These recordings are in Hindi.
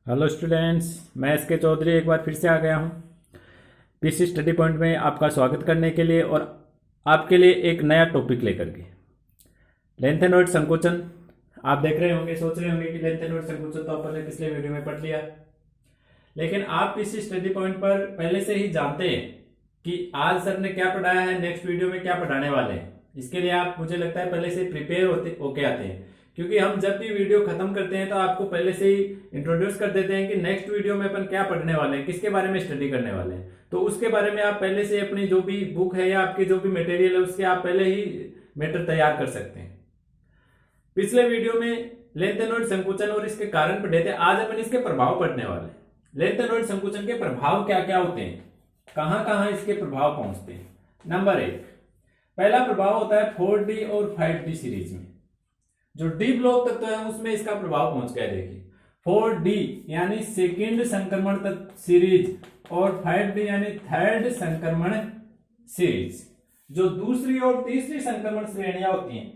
हेलो स्टूडेंट्स, मैं एस के चौधरी एक बार फिर से आ गया हूँ पीसी स्टडी पॉइंट में आपका स्वागत करने के लिए और आपके लिए एक नया टॉपिक लेकर के लेंथेनॉइड संकोचन। आप देख रहे होंगे, सोच रहे होंगे कि लेंथेनॉइड संकोचन तो अपन ने पिछले वीडियो में पढ़ लिया, लेकिन आप पीसी स्टडी पॉइंट पर पहले से ही जानते हैं कि आज सर ने क्या पढ़ाया है, नेक्स्ट वीडियो में क्या पढ़ाने वाले हैं। इसके लिए आप, मुझे लगता है, पहले से प्रिपेयर होके आते हैं, क्योंकि हम जब भी वीडियो खत्म करते हैं तो आपको पहले से ही इंट्रोड्यूस कर देते हैं कि नेक्स्ट वीडियो में अपन क्या पढ़ने वाले हैं, किसके बारे में स्टडी करने वाले हैं। तो उसके बारे में आप पहले से अपनी जो भी बुक है या आपके जो भी मटेरियल है उसके आप पहले ही मैटर तैयार कर सकते हैं। पिछले वीडियो में लेंथेनॉइड संकुचन और इसके कारण पढ़े थे, आज अपन इसके प्रभाव पढ़ने वाले हैं। लेंथेनॉइड संकुचन के प्रभाव क्या क्या होते हैं, कहां कहां इसके प्रभाव पहुंचते हैं। नंबर 1, पहला प्रभाव होता है 4D और 5D सीरीज में। जो डी ब्लॉक तत्व है उसमें इसका प्रभाव पहुंच गया। देखिए 4D यानी सेकेंड संक्रमण तत्व सीरीज और 5D यानी थर्ड संक्रमण सीरीज, जो दूसरी और तीसरी संक्रमण श्रेणियां होती हैं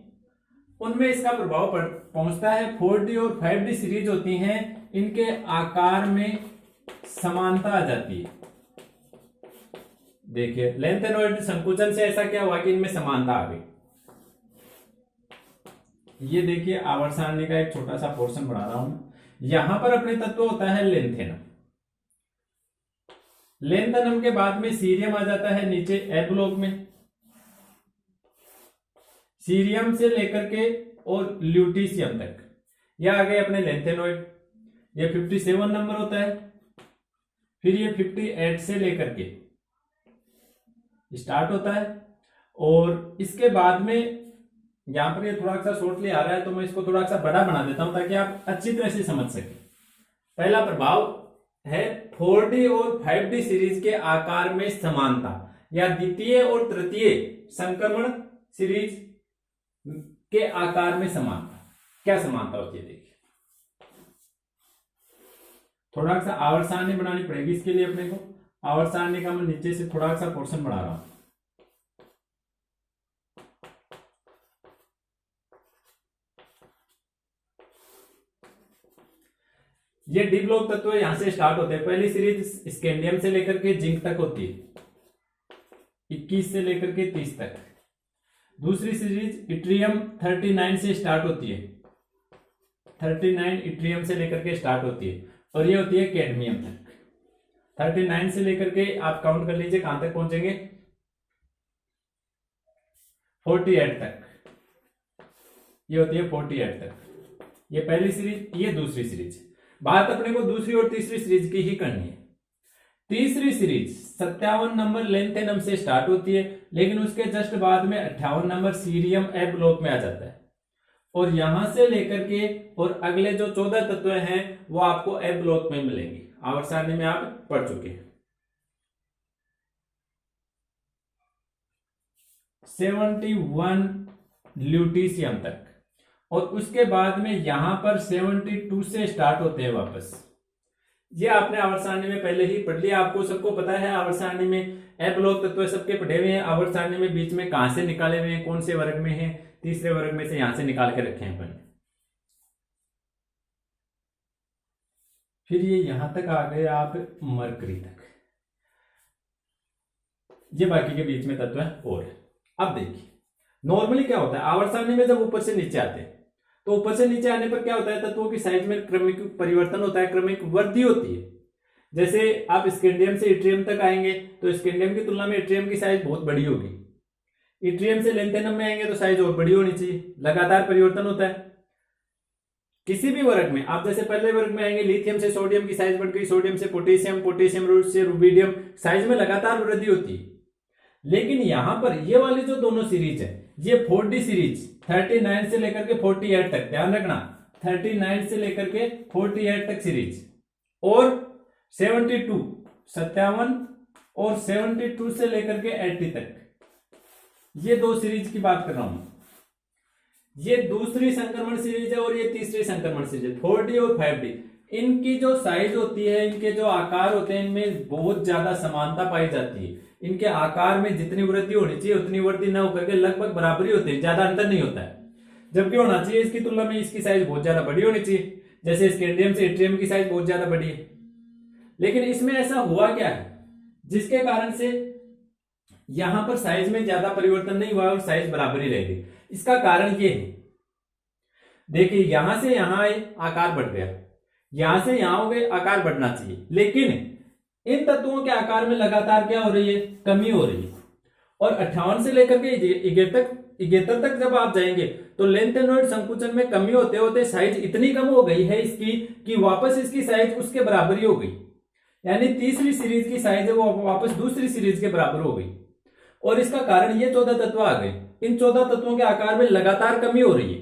उनमें इसका प्रभाव पहुंचता है। 4D और 5D सीरीज होती हैं, इनके आकार में समानता आ जाती है। देखिए लेंथेनॉइड संकुचन से ऐसा क्या हुआ कि इनमें समानता आ गई। ये देखिए आवर्त सारणी का एक छोटा सा पोर्शन बना रहा हूं। यहां पर अपने तत्व होता है लेंथेनम। लेंथेनम के बाद में सीरियम आ जाता है नीचे ए ब्लॉक में। सीरियम से लेकर के और ल्यूटीशियम तक यह आ गए अपने लेंथेनॉइड। ये 57 नंबर होता है। फिर ये 58 से लेकर के स्टार्ट होता है और इसके बाद में यहां पर ये थोड़ा सा शॉर्टली आ रहा है तो मैं इसको थोड़ा सा बड़ा बना देता हूं ताकि आप अच्छी तरह से समझ सकें। पहला प्रभाव है 4D और 5D सीरीज के आकार में समानता, या द्वितीय और तृतीय संक्रमण सीरीज के आकार में समानता। क्या समानता होती है देखिए, थोड़ा सा आवर्त सारणी बनानी पड़ेगी इसके लिए अपने को। आवर्त सारणी का मैं नीचे से थोड़ा सा पोर्शन बना रहा हूं। ये डी ब्लॉक तत्व यहां से स्टार्ट होते हैं। पहली सीरीज स्कैंडियम से लेकर के जिंक तक होती है, 21 से लेकर के 30 तक। दूसरी सीरीज इट्रियम 39 से स्टार्ट होती है, 39 इट्रियम से लेकर के स्टार्ट होती है और ये होती है कैडमियम तक। 39 से लेकर के आप काउंट कर लीजिए कहां तक पहुंचेंगे, 48 तक। ये होती है 48 तक। ये पहली सीरीज, ये दूसरी सीरीज। बात अपने को दूसरी और तीसरी सीरीज की ही करनी है। तीसरी सीरीज 57 नंबर लेंथेनम से स्टार्ट होती है, लेकिन उसके जस्ट बाद में 58 नंबर सीरियम ए ब्लॉक में आ जाता है और यहां से लेकर के और अगले जो 14 तत्व हैं वो आपको ए ब्लॉक में मिलेंगे। आवर्त सारणी में आप पढ़ चुके हैं। 71 ल्यूटीशियम तक और उसके बाद में यहां पर 72 से स्टार्ट होते हैं वापस। ये आपने आवर्त सारणी में पहले ही पढ़ लिया, आपको सबको पता है। आवर्त सारणी में ए ब्लॉक तत्व सबके पढ़े हुए हैं। आवर्त सारणी में बीच में कहां से निकाले हुए हैं, कौन से वर्ग में है, तीसरे वर्ग में से यहां से निकाल के रखे हैं अपन। फिर ये यहां तक आ गए आप मरकरी तक। ये बाकी के बीच में तत्व है। और अब देखिए नॉर्मली क्या होता है, आवर्त सारणी में जब ऊपर से नीचे आते हैं तो ऊपर से नीचे आने पर क्या होता है, तत्वों की साइज में क्रमिक परिवर्तन होता है, क्रमिक वृद्धि होती है। जैसे आप स्कैंडियम से इट्रियम तक आएंगे तो स्कैंडियम की तुलना में इट्रियम की साइज बहुत बड़ी होगी। इट्रियम से लेंथेनम में आएंगे तो साइज और बड़ी होनी चाहिए। लगातार परिवर्तन होता है किसी भी वर्ग में। आप जैसे पहले वर्ग में आएंगे, लिथियम से सोडियम की साइज बढ़ गई, सोडियम से पोटेशियम, पोटेशियम से रुबिडियम, साइज में लगातार वृद्धि होती है। लेकिन यहां पर ये वाली जो दोनों सीरीज है, ये 4D सीरीज 39 से लेकर के 48 तक, ध्यान रखना 39 से लेकर के 48 तक सीरीज, और 72 57 और 72 से लेकर के 80 तक, ये दो सीरीज की बात कर रहा हूं। ये दूसरी संक्रमण सीरीज है और ये तीसरी संक्रमण सीरीज है, 4D और 5D। इनकी जो साइज होती है, इनके जो आकार होते हैं, इनमें बहुत ज्यादा समानता पाई जाती है। इनके आकार में जितनी वृद्धि होनी चाहिए उतनी वृद्धि न होकर के लगभग बराबरी होती है, ज्यादा अंतर नहीं होता है। जबकि होना चाहिए इसकी तुलना में इसकी साइज बहुत ज्यादा बड़ी होनी चाहिए। जैसे स्कैंडियम से इट्रियम की साइज बहुत ज्यादा बड़ी है। लेकिन इसमें ऐसा हुआ क्या है जिसके कारण से यहां पर साइज में ज्यादा परिवर्तन नहीं हुआ और साइज बराबर ही रह गई। इसका कारण ये है, देखिए यहां से यहां आकार बढ़ गया, यहां से यहां हो गए, आकार बढ़ना चाहिए, लेकिन इन तत्वों के आकार में लगातार क्या हो रही है, कमी हो रही है। और 58 से लेकर के 71 तक जब आप जाएंगे तो लेंथेनॉइड संकुचन में कमी होते होते साइज इतनी कम हो गई है इसकी कि वापस इसकी साइज उसके बराबर ही हो गई, यानी तीसरी सीरीज की साइज है वो वापस दूसरी सीरीज के बराबर हो गई। और इसका कारण ये 14 तत्व आ गए। इन 14 तत्वों के आकार में लगातार कमी हो रही है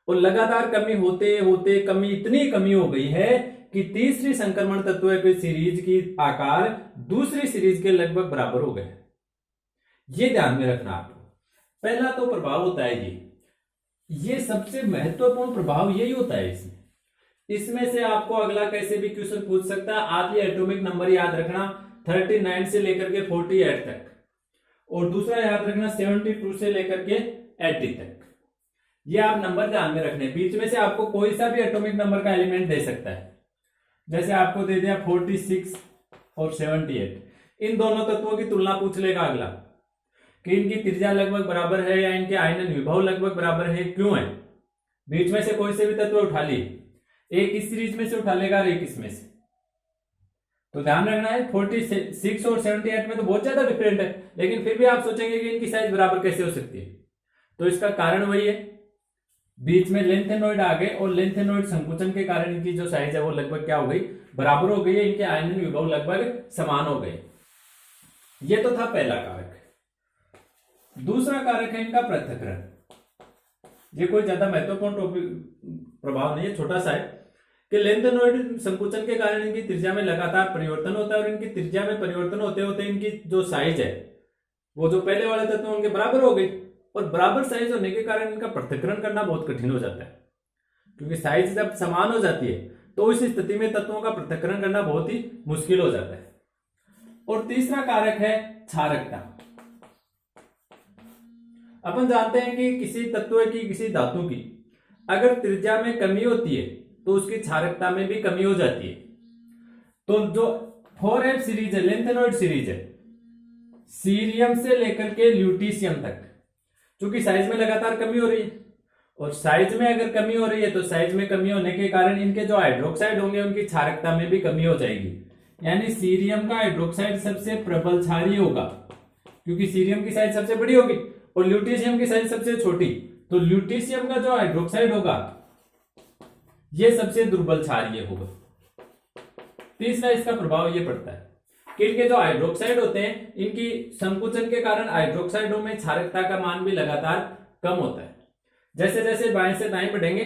और लगातार कमी होते होते इतनी कमी हो गई है कि तीसरी संक्रमण तत्व की सीरीज की आकार दूसरी सीरीज के लगभग बराबर हो गए। ये ध्यान में रखना आपको। पहला तो प्रभाव होता है ये सबसे महत्वपूर्ण प्रभाव यही होता है इसमें से आपको अगला कैसे भी क्वेश्चन पूछ सकता है। आप ये एटॉमिक नंबर याद रखना 39 से लेकर के 48 तक, और दूसरा याद रखना 72 से लेकर के 80 तक। ये आप नंबर ध्यान में रखने, बीच में से आपको कोई सा भी एटॉमिक नंबर का एलिमेंट दे सकता है। जैसे आपको दे दिया 46 और 78, इन दोनों तत्वों की तुलना पूछ लेगा अगला कि इनकी त्रिज्या लगभग बराबर है या इनके आयनन विभव लगभग बराबर है, क्यों है। बीच में से कोई से भी तत्व उठा लिए, एक इस सीरीज में से उठा लेगा और एक इसमें से, तो ध्यान रखना है 46 और 78 में तो बहुत ज्यादा डिफरेंट है, लेकिन फिर भी आप सोचेंगे कि इनकी साइज बराबर कैसे हो सकती है। तो इसका कारण वही है, बीच में लेंथेनॉइड आ गए और लेंथेनॉइड संकुचन के कारण इनकी जो साइज है वो लगभग क्या हो गई, बराबर हो गई है, इनके आयनन विभव लगभग समान हो गए। ये तो था पहला कारक। दूसरा कारक है इनका पृथक्करण। ये कोई ज्यादा महत्वपूर्ण प्रभाव नहीं है, छोटा सा है कि लेंथेनॉइड संकुचन के कारण इनकी त्रिज्या में लगातार परिवर्तन होता है और इनकी त्रिज्या में परिवर्तन होते होते इनकी जो साइज है वो जो पहले वाले तत्व उनके बराबर हो गई, और बराबर साइज होने के कारण इनका पृथक्करण करना बहुत कठिन हो जाता है, क्योंकि साइज जब समान हो जाती है तो इस स्थिति में तत्वों का पृथक्करण करना बहुत ही मुश्किल हो जाता है। और तीसरा कारक है क्षारकता। अपन जानते हैं कि किसी तत्व की, किसी धातु की अगर त्रिज्या में कमी होती है तो उसकी क्षारकता में भी कमी हो जाती है। तो जो 4F सीरीज है, लेंथेनॉइड सीरीज है, सीरियम से लेकर के ल्यूटीशियम तक, क्योंकि साइज में लगातार कमी हो रही है, और साइज में अगर कमी हो रही है तो साइज में कमी होने के कारण इनके जो हाइड्रोक्साइड होंगे उनकी क्षारकता में भी कमी हो जाएगी। यानी सीरियम का हाइड्रोक्साइड सबसे प्रबल क्षारीय होगा, क्योंकि सीरियम की साइज सबसे बड़ी होगी और ल्यूटीशियम की साइज सबसे छोटी, तो ल्यूटीशियम का जो हाइड्रोक्साइड होगा ये सबसे दुर्बल क्षारीय होगा। तीसरा इसका प्रभाव ये पड़ता है कि इनके जो हाइड्रोक्साइड होते हैं इनकी संकुचन के कारण हाइड्रोक्साइडों में क्षारकता का मान भी लगातार कम होता है। जैसे जैसे बाएं से दाएं बढ़ेंगे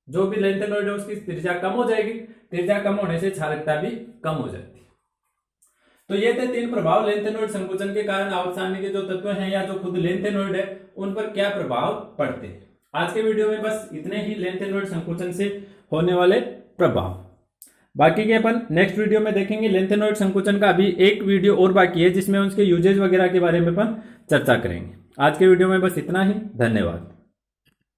जो भी लेंथेनॉइड है उसकी त्रिज्या कम हो जाएगी, त्रिज्या कम होने से क्षारकता भी कम हो जाती है। तो ये थे 3 प्रभाव लेंथेनॉइड संकुचन के कारण आवर्त के जो तत्व हैं या जो खुद लेंथेनॉइड है उन पर क्या प्रभाव पड़ते हैं। आज के वीडियो में बस इतने ही लेंथेनॉइड संकुचन से होने वाले प्रभाव। बाकी के अपन नेक्स्ट वीडियो में देखेंगे। लेंथेनॉइड संकुचन का अभी एक वीडियो और बाकी है जिसमें उसके यूजेज वगैरह के बारे में अपन चर्चा करेंगे। आज के वीडियो में बस इतना ही। धन्यवाद।